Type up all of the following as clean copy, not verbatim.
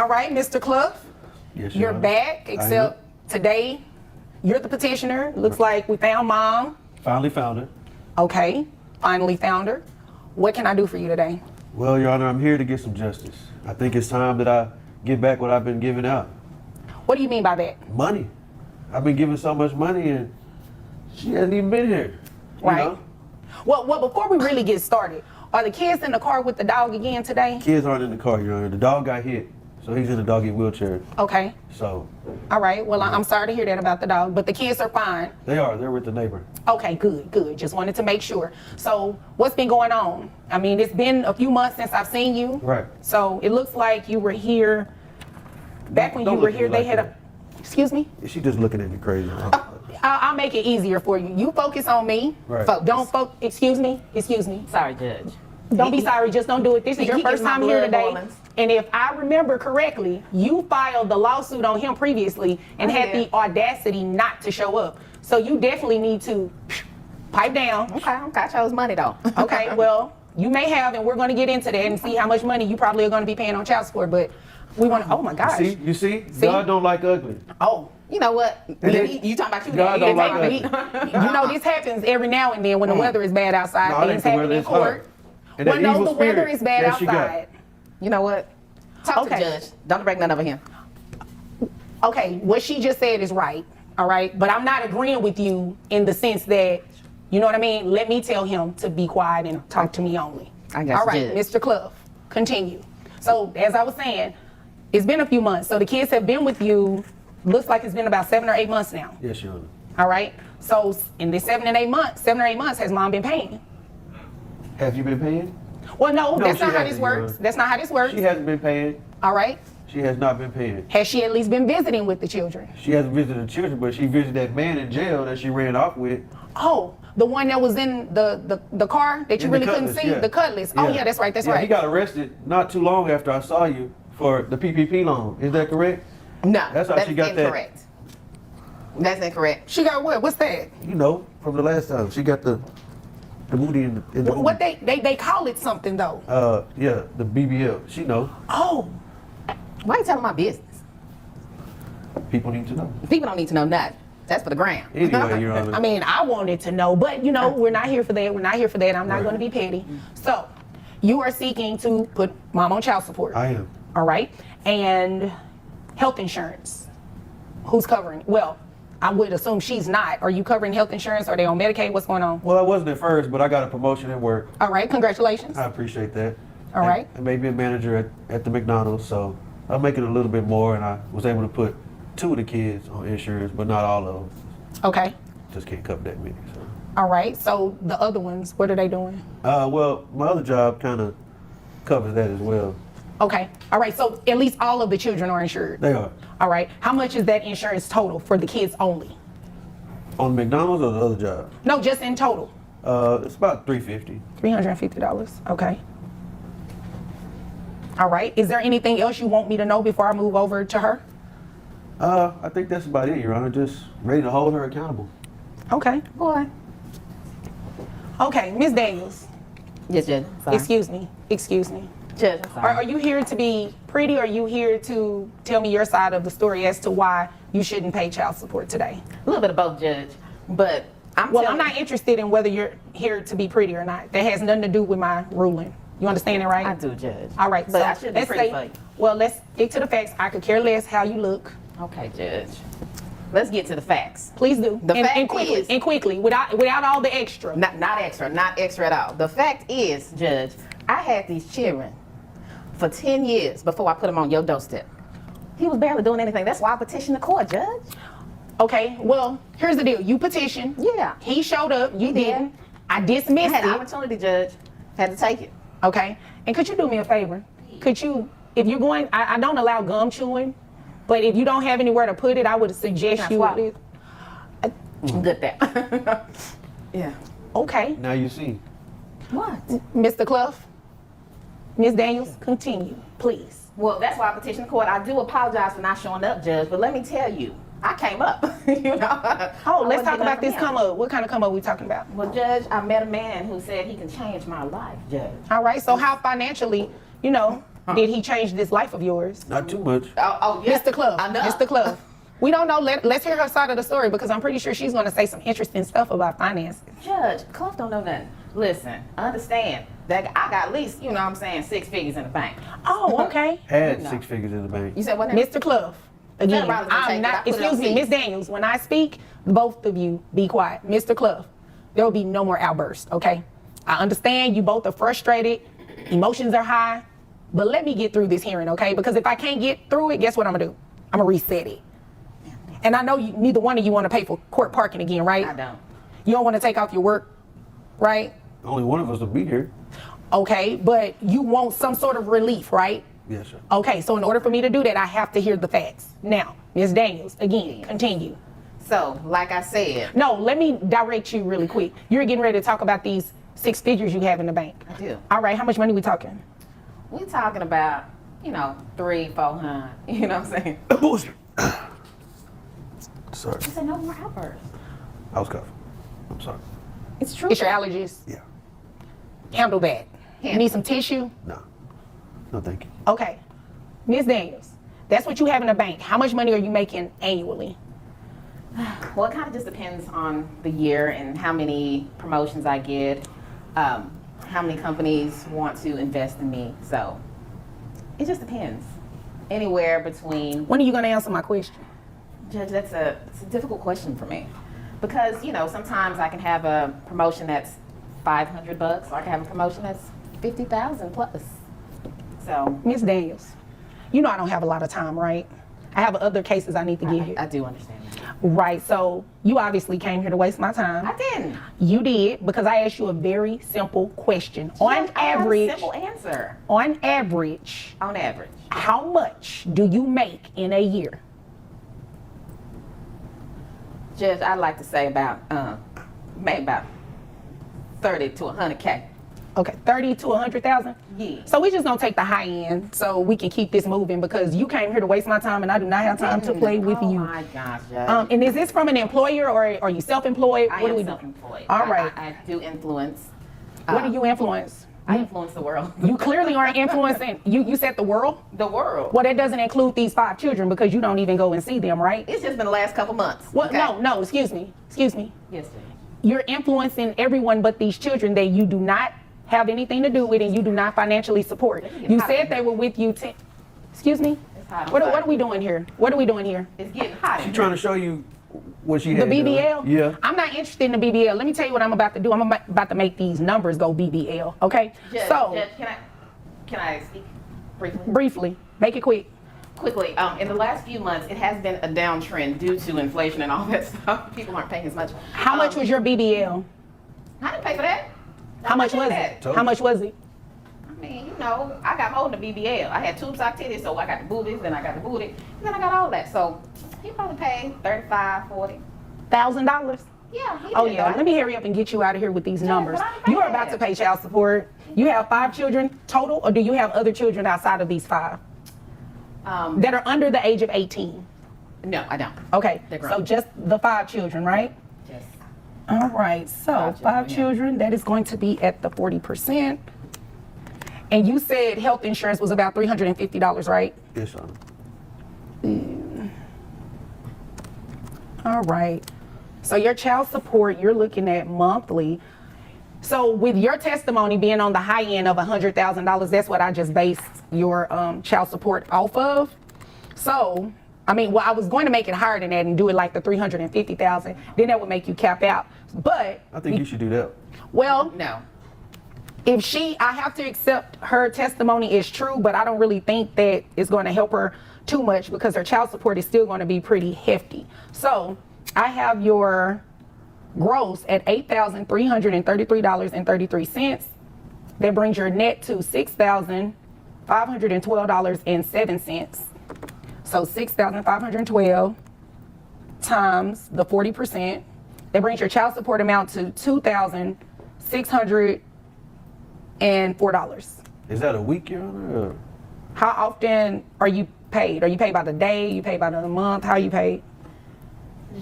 All right, Mr. Clough, Yes, you're Your Honor. back, except today you're the petitioner. Looks like we found mom. Finally found her. Okay, finally found her. What can I do for you today? Well, Your Honor, I'm here to get some justice. I think it's time that I get back what I've been giving out. What do you mean by that? Money. I've been giving so much money and she hasn't even been here. You Right. know? Well, before we really get started, are the kids in the car with the dog again today? Kids aren't in the car, Your Honor. The dog got hit, so he's in a doggy wheelchair. Okay, So all right. Well, I'm sorry to hear that about the dog, but the kids are fine. they're with the neighbor. Okay, good. Just wanted to make sure. So what's been going on? I mean, it's been a few months since I've seen you. Right. So it looks like you were here, back when Don't you were look at here, me they like had that. excuse me? She just looking at me crazy. I'll make it easier for you. You focus on me. Right. Don't excuse me. Sorry, Judge. Don't be sorry, just don't do it. This is your He first gets my time here blood today. boiling. And if I remember correctly, you filed the lawsuit on him previously and I had did. the audacity not to show up. So you definitely need to pipe down. Okay, I chose money though. Okay, well, you may have, and we're going to get into that and see how much money you probably are going to be paying on child support. But we want to, oh my gosh. You see? God don't like ugly. Oh, You know what? then- You talking about you? God Daddy. don't like exactly. ugly. You know, this happens every now and then when the weather is bad outside. No, it ain't Things the happen weather, in it's her. court. And Well, that no, evil the weather spirit is bad that she got. outside. You know what? Talk Okay. to the judge. Don't break none over here. Okay, what she just said is right, all right? But I'm not agreeing with you in the sense that, you know what I mean? Let me tell him to be quiet and talk to me only. I got All you, right, Judge. Mr. Clough, continue. So, as I was saying, it's been a few months. So the kids have been with you, looks like it's been about 7 or 8 months now, Yes, Your Honor. all right? So in this 7 or 8 months, has mom been paying? Have you been paying? Well, no, No, that's she not how hasn't, this Your works. Honor. That's not how this works, She hasn't been paying. all right? She has not been paying. Has she at least been visiting with the children? She hasn't visited the children, but she visited that man in jail that she ran off with. Oh, the one that was in the car that you In the really couldn't Cutlass, see? yeah. The Cutlass. Oh, yeah, that's right, that's Yeah, right. He got arrested not too long after I saw you for the PPP loan. Is that correct? No, That's how she got that. incorrect. That's incorrect. She got what? What's that? You know, from the last time. She got the booty in the What they call it something though. yeah, the BBL. She know. Oh, Why you telling my business? People need to know. People don't need to know nothing. That's for the gram. Anyway, Your Honor. I mean, I wanted to know, but you know, we're not here for that. We're not here for that. I'm not Right. going to be petty. So, you are seeking to put mom on child support. I am. All right, and health insurance. Who's covering? Well, I would assume she's not. Are you covering health insurance? Are they on Medicaid? What's going on? Well, I wasn't at first, but I got a promotion at work. All right, congratulations. I appreciate that. All right. I may be a manager at the McDonald's, so I'm making a little bit more, and I was able to put 2 of the kids on insurance, but not all of them. Okay. Just can't cover that many. So. All right. So the other ones, what are they doing? Well, my other job kind of covers that as well. Okay. All right. So at least all of the children are insured. They are. All right. How much is that insurance total for the kids only? On McDonald's or the other job? No, just in total. It's about $350. $350. Okay. All right. Is there anything else you want me to know before I move over to her? I think that's about it, Your Honor. Just ready to hold her accountable. Okay. Boy. Okay, Ms. Daniels. Yes, Judge. Sorry. Excuse me. Judge, I'm sorry. Are you here to be pretty, or are you here to tell me your side of the story as to why you shouldn't pay child support today? A little bit of both, Judge. But I'm I'm not interested in whether you're here to be pretty or not. That has nothing to do with my ruling. You understand it, right? I do, Judge. All right, But so I should be let's pretty say, for you. well, let's stick to the facts. I could care less how you look. Okay, Judge. Let's get to the facts. Please do. The fact and quickly, is- and quickly, without all the extra. Not extra at all. The fact is, Judge, I had these children for 10 years before I put them on your doorstep. He was barely doing anything. That's why I petitioned the court, Judge. Okay, well, here's the deal. You petitioned. Yeah. He showed up. You He did. didn't. I I dismissed had the it. opportunity, Judge. Had to take it. Okay. And could you do me a favor? Could you, if you're going, I don't allow gum chewing, but if you don't have anywhere to put it, I would suggest Can I you. swallow? Good that. Yeah. Okay. Now you see. What? Mr. Clough, Ms. Daniels, continue, please. Well, that's why I petitioned the court. I do apologize for not showing up, Judge, but let me tell you, I came up. You know. Oh, I let's wasn't talk getting about this nothing from come him. up. What kind of come up we talking about? Well, Judge, I met a man who said he can change my life, Judge. All right, so how financially, Did he change this life of yours? Not too much. Oh, yeah. Mr. Clough. I know. Mr. Clough. We don't know. Let's hear her side of the story because I'm pretty sure she's going to say some interesting stuff about finances. Judge, Clough don't know nothing. Listen, understand that I got at least, you know what I'm saying, 6 figures in the bank. Oh, okay. Had No. 6 figures in the bank. You said what? Mr. Clough. Again, Federal gonna take I'm it. I not, put it on excuse me, Miss seats. Daniels, when I speak, both of you be quiet. Mr. Clough, there will be no more outbursts, okay? I understand you both are frustrated, emotions are high, but let me get through this hearing, okay? Because if I can't get through it, guess what I'm gonna do? I'm gonna reset it. And I know neither one of you wanna pay for court parking again, right? I don't. You don't wanna take off your work, right? Only one of us will be here. Okay, but you want some sort of relief, right? Yes, sir. Okay, so in order for me to do that, I have to hear the facts. Now, Ms. Daniels, again, continue. So, like I said, No, let me direct you really quick. You're getting ready to talk about these 6 figures you have in the bank. I do. All right, how much money we talking? We talking about, 300-400. You know what I'm saying? Bullshit. Sorry. I said no more outbursts. I was coughing. I'm sorry. It's true. It's your allergies. Yeah. Handle that. You Handle. need some tissue? No. No, thank you. Okay. Ms. Daniels, that's what you have in the bank. How much money are you making annually? Well, it kind of just depends on the year and how many promotions I get, how many companies want to invest in me. So it just depends. Anywhere between, When are you going to answer my question? Judge, it's a difficult question for me. Because, sometimes I can have a promotion that's $500, or I can have a promotion that's $50,000 plus. So Ms. Daniels, you know I don't have a lot of time, right? I have other cases I need to give you. I do understand that. Right, so you obviously came here to waste my time. I didn't. You did, because I asked you a very simple question. On Judge, I have a average, simple answer. on average, On average. how much do you make in a year? Judge, I'd like to say maybe about 30 to 100K. Okay, 30 to 100,000? Yeah. So we just gonna take the high end so we can keep this moving because you came here to waste my time and I do not have time to play with Oh you. my gosh, Judge. And is this from an employer or are you self-employed? I What do am we do? self-employed. All right. I do influence. What do you influence? I influence the world. You clearly aren't influencing, you said the world? The world. Well, that doesn't include these 5 children because you don't even go and see them, right? It's just been the last couple months. Well, okay? no, excuse me. Yes, Judge. You're influencing everyone but these children that you do not have anything to do with and you do not financially support. You said they were with you excuse me? It's hot What outside. are we doing here? What are we doing here? It's getting hot. She trying to show you what she The had done. BBL? Yeah. I'm not interested in the BBL. Let me tell you what I'm about to do. I'm about to make these numbers go BBL, okay? Judge, So, Judge, can I speak briefly? briefly, make it quick. Quickly, in the last few months, it has been a downtrend due to inflation and all that stuff. People aren't paying as much. How much was your BBL? I didn't pay for that. How much I was did it? that. How much was it? I mean, I got more than the BBL. I had tube sock titties, so I got the boobies, then I got the booty, and then I got all that. So he probably paid $35, $40. $1,000? Yeah. He Oh did, yeah, though. let me hurry up and get you out of here with these numbers. but I didn't pay You are that. about to pay child support. You have 5 children total, or do you have other children outside of these 5 that are under the age of 18? No, I don't. Okay, They're so grown. just the 5 children, right? Yes. All right, so 5 children, yeah. children, that is going to be at the 40%. And you said health insurance was about $350, right? Yes, sir. All right. So your child support, you're looking at monthly. So with your testimony being on the high end of $100,000, that's what I just based your child support off of. So, I mean, well, I was going to make it higher than that and do it like the $350,000. Then that would make you cap out. But, I think you should do that. well, No. if I have to accept her testimony is true, but I don't really think that it's going to help her too much because her child support is still going to be pretty hefty. So I have your gross at $8,333.33. That brings your net to $6,512.07. So $6,512 times the 40%. That brings your child support amount to $2,604. Is that a week, Your Honor? Or? How often are you paid? Are you paid by the day? You paid by the month? How are you paid?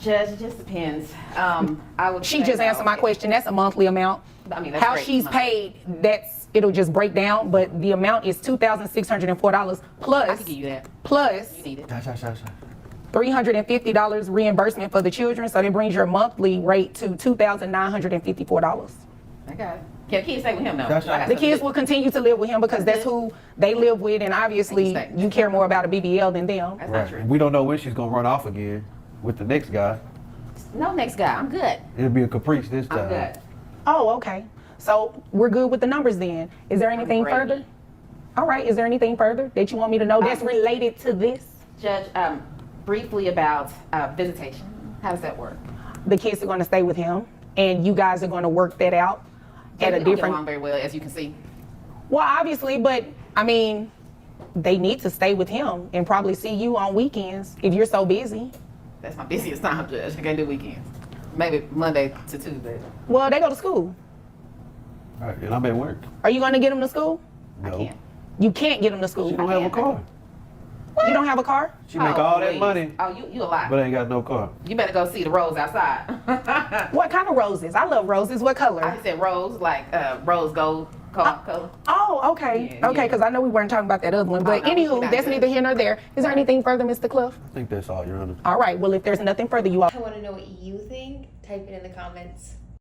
Judge, it just depends. I would She say just answered my no. question. That's a monthly amount. I mean, that's how great she's money. paid, it'll just break down, but the amount is $2,604 I plus can give you that. plus You need it. $350 reimbursement for the children, so that brings your monthly rate to $2,954. I got it. Can the kids stay with him though? That's right. I got The something kids to will continue to live with him because that's who they live with, and obviously Thank you. you care more about a BBL than them. That's not Right. true. And we don't know when she's gonna run off again with the next guy. No, next guy. I'm good. It'll be a caprice this time. I'm good. Oh, okay. So we're good with the numbers then. Is there anything ready. further? All right, is there anything further that you want me to know that's related to this? Judge, briefly about visitation. How does that work? The kids are gonna stay with him, and you guys are gonna work that out Yeah, at we a don't get different. along very well, as you can see. Well, obviously, but I mean, they need to stay with him and probably see you on weekends if you're so busy. That's my busiest time, Judge. I can't do weekends. Maybe Monday to Tuesday. Well, they go to school. All right, and I'm at work. Are you gonna get them to school? I No. can't. You can't get them to school. She don't have a car. You don't have a car? She make all that please. money, Oh, you a lot. but ain't got no car. You better go see the rose outside. What kind of roses? I love roses. What I color? just said rose, like rose gold color. Oh, okay. Yeah, Okay, yeah. because I know we weren't talking about that other one. But no, anywho, we're not that's good. neither here nor there. Is there anything further, Mr. Cliff? I think that's all, Your Honor. All right. Well, if there's nothing further, you all. I want to know what you think. Type it in the comments.